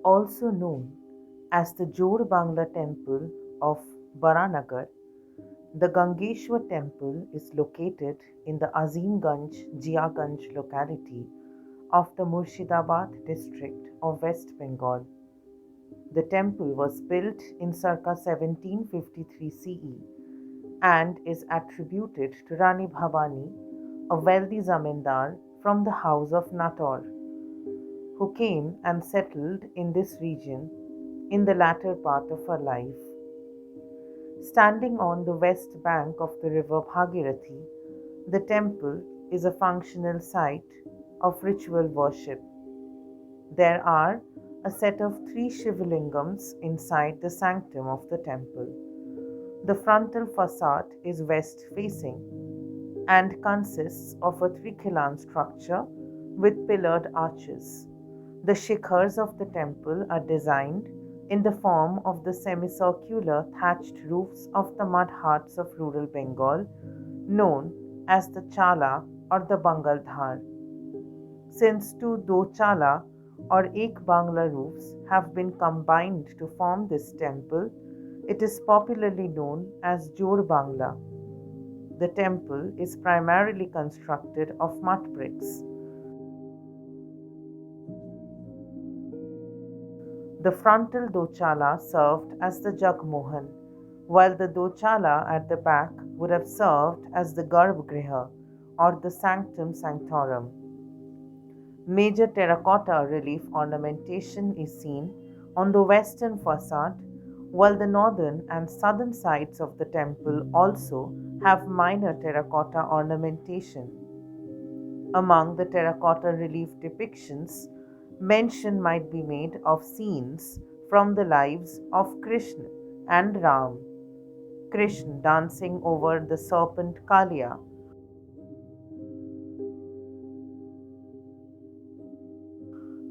Also known as the Jorbangla Temple of Baranagar, the Gangeshwar Temple is located in the Azimganj Jiaganj locality of the Murshidabad district of West Bengal. The temple was built in circa 1753 CE and is attributed to Rani Bhavani, a wealthy zamindar from the house of Nator, who came and settled in this region in the latter part of her life. Standing on the west bank of the river Bhagirathi, the temple is a functional site of ritual worship. There are a set of three Shivlingams inside the sanctum of the temple. The frontal facade is west facing and consists of a trikilan structure with pillared arches. The shikhars of the temple are designed in the form of the semicircular thatched roofs of the mud huts of rural Bengal, known as the Chala or the Bangaldhar. Since two Dochala or Ek Bangla roofs have been combined to form this temple, it is popularly known as Jorbangla. The temple is primarily constructed of mud bricks. The frontal Dochala served as the Jagmohan, while the Dochala at the back would have served as the Garbhgriha or the Sanctum Sanctorum. Major terracotta relief ornamentation is seen on the western facade, while the northern and southern sides of the temple also have minor terracotta ornamentation. Among the terracotta relief depictions, mention might be made of scenes from the lives of Krishna and Ram. Krishna dancing over the serpent Kalia,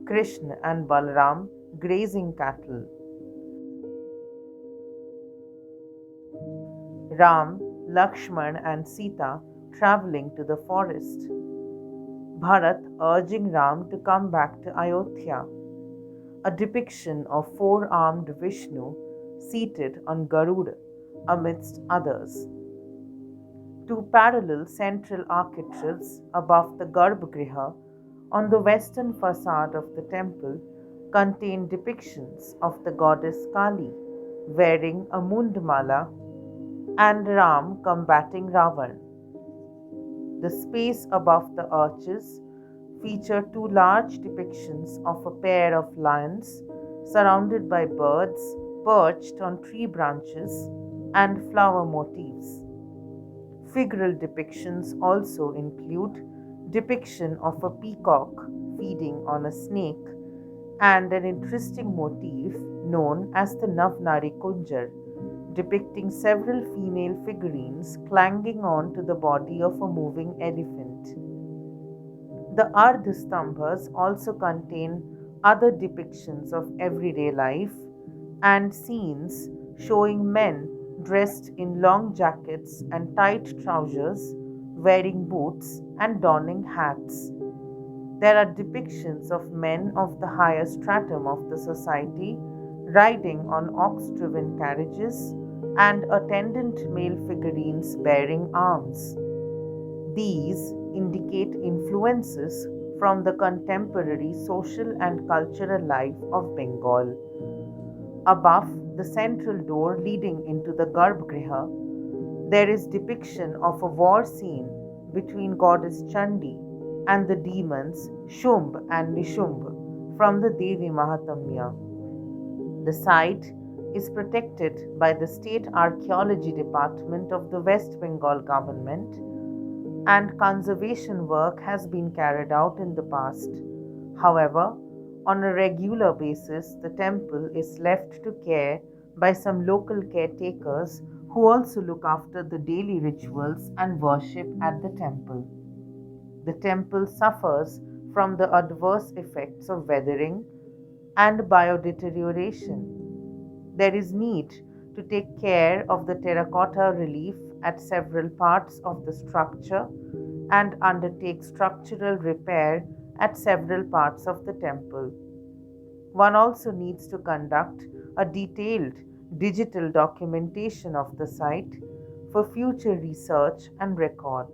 Krishna and Balram grazing cattle, Ram, Lakshman, and Sita traveling to the forest, Bharat urging Ram to come back to Ayodhya, a depiction of four armed Vishnu seated on Garuda, amidst others. Two parallel central architraves above the Garbhagriha on the western facade of the temple contain depictions of the goddess Kali wearing a mundmala and Ram combating Ravan. The space above the arches feature two large depictions of a pair of lions surrounded by birds perched on tree branches and flower motifs. Figural depictions also include depiction of a peacock feeding on a snake and an interesting motif known as the Navnari Kunjar, depicting several female figurines clanging on to the body of a moving elephant. The Ardhastambhas also contain other depictions of everyday life and scenes showing men dressed in long jackets and tight trousers, wearing boots and donning hats. There are depictions of men of the higher stratum of the society riding on ox driven carriages and attendant male figurines bearing arms. These indicate influences from the contemporary social and cultural life of Bengal. Above the central door leading into the Garbhagriha, there is depiction of a war scene between goddess Chandi and the demons Shumb and Nishumbh from the Devi Mahatamya. The site is protected by the State Archaeology Department of the West Bengal government, and conservation work has been carried out in the past. However, on a regular basis, the temple is left to care by some local caretakers who also look after the daily rituals and worship at the temple. The temple suffers from the adverse effects of weathering and biodeterioration. There is need to take care of the terracotta relief at several parts of the structure and undertake structural repair at several parts of the temple. One also needs to conduct a detailed digital documentation of the site for future research and record.